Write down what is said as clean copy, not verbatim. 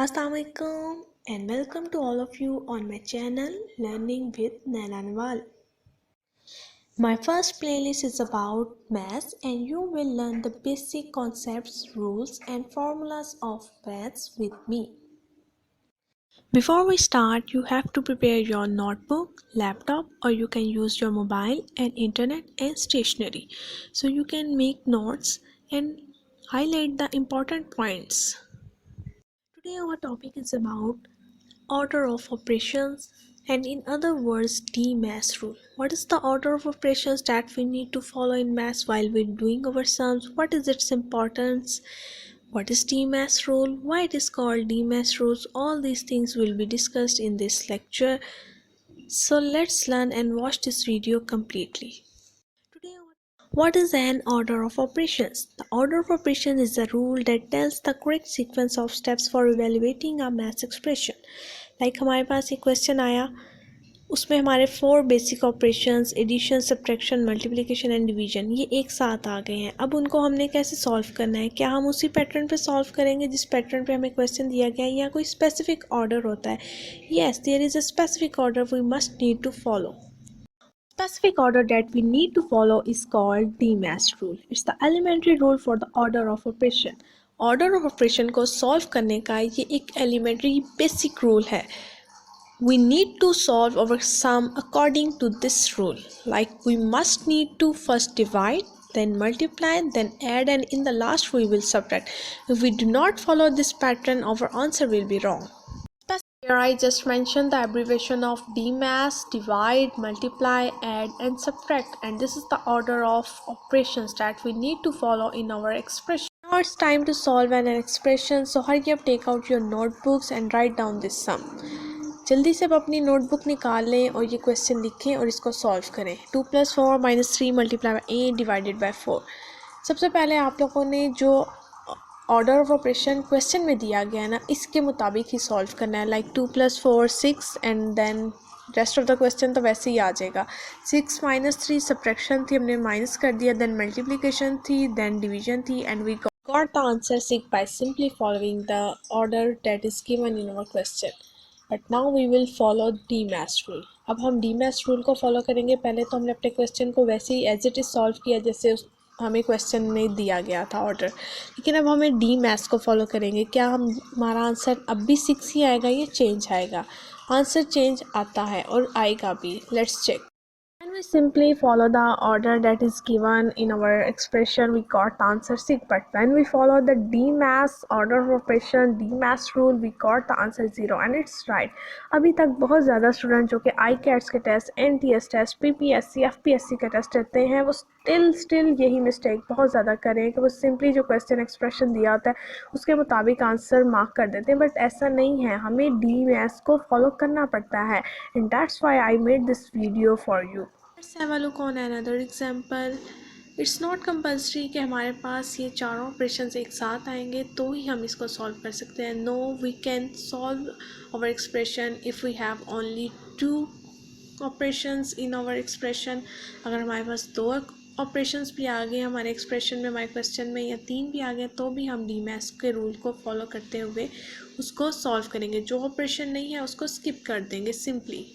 Assalamualaikum and welcome to all of you on my channel Learning with Naina Nawal. My first playlist is about maths and you will learn the basic concepts, rules and formulas of maths with me. Before we start, you have to prepare your notebook, laptop or you can use your mobile and internet and stationery so you can make notes and highlight the important points. Today our topic is about order of operations and in other words DMAS rule. What is the order of operations that we need to follow in maths while we're doing our sums? What is its importance? What is DMAS rule? Why it is called DMAS rules? All these things will be discussed in this lecture. So let's learn and watch this video completely. What is an order of operations? The order of operations is a rule that tells the correct sequence of steps for evaluating a math expression. Like हमारे पास एक question आया, उसमें हमारे 4 basic operations addition, subtraction, multiplication and division ये एक साथ आ गए हैं. अब उनको हमने कैसे सॉल्व करना है? क्या हम उसी पैटर्न पे सॉल्व करेंगे जिस पैटर्न पे हमें क्वेश्चन दिया गया है या कोई स्पेसिफिक ऑर्डर होता है? Yes, there is a specific order we must need to follow. Specific order that we need to follow is called DMAS rule. It's the elementary rule for the order of operation. Order of operation को solve करने का ये एक elementary basic rule है. We need to solve our sum according to this rule. Like we must need to first divide, then multiply, then add, and in the last we will subtract. If we do not follow this pattern, our answer will be wrong. Here I just mentioned the abbreviation of DMAS, divide, multiply, add and subtract, and this is the order of operations that we need to follow in our expression. Now it's time to solve an expression, so hurry up, take out your notebooks and write down this sum. जल्दी से आप अपनी notebook निकाल लें और ये question लिखें और इसको सॉल्व करें. 2 + 4 - 3 × 8 / 4. सबसे पहले आप लोगों ने जो ऑर्डर ऑफ ऑपरेशन क्वेश्चन में दिया गया है ना, इसके मुताबिक ही सॉल्व करना है. Like 2 + 4 6 and then rest of the question तो वैसे ही आ जाएगा. 6 - 3 सब्ट्रैक्शन थी, हमने माइनस कर दिया. देन मल्टीप्लिकेशन थी, देन डिवीजन थी and we got the answer 6 by simply following the order that is given in our question. But now we will follow DMAS rule. अब हम DMAS रूल को follow करेंगे. पहले तो हमने अपने क्वेश्चन को वैसे ही एज इट इज़ सॉल्व किया जैसे हमें क्वेश्चन में दिया गया था ऑर्डर, लेकिन अब हमें DMAS को फॉलो करेंगे. क्या हमारा आंसर अब भी 6 ही आएगा या चेंज आएगा? आंसर चेंज आता है और आएगा भी. Let's check. When we simply follow the order that is given in our expression, we got the answer 6. But when we follow the DMAS order of operation, DMAS rule, we got the answer 0. And it's right. अभी तक बहुत ज़्यादा student जो कि ICATS के test, NTS test, PPSC, FPSC के test देते हैं, वो स्टिल यही मिस्टेक बहुत ज़्यादा करें कि वो सिंपली जो क्वेश्चन एक्सप्रेशन दिया होता है उसके मुताबिक आंसर मार्क कर देते हैं. बट ऐसा नहीं है, हमें DMAS को फॉलो करना पड़ता है. And that's why I made this video for you. Let's have a look on another example. It's not compulsory कि हमारे पास ये चारों ऑपरेशंस एक साथ आएंगे तो ही हम इसको सॉल्व कर सकते हैं. No, we can solve our expression if we have only 2 operations in our expression. अगर हमारे पास 2 ऑपरेशंस भी आ गए हमारे एक्सप्रेशन में, हमारे क्वेश्चन में, या 3 भी आ गए तो भी हम DMAS के रूल को फॉलो करते हुए उसको सॉल्व करेंगे. जो ऑपरेशन नहीं है उसको स्किप कर देंगे सिंपली.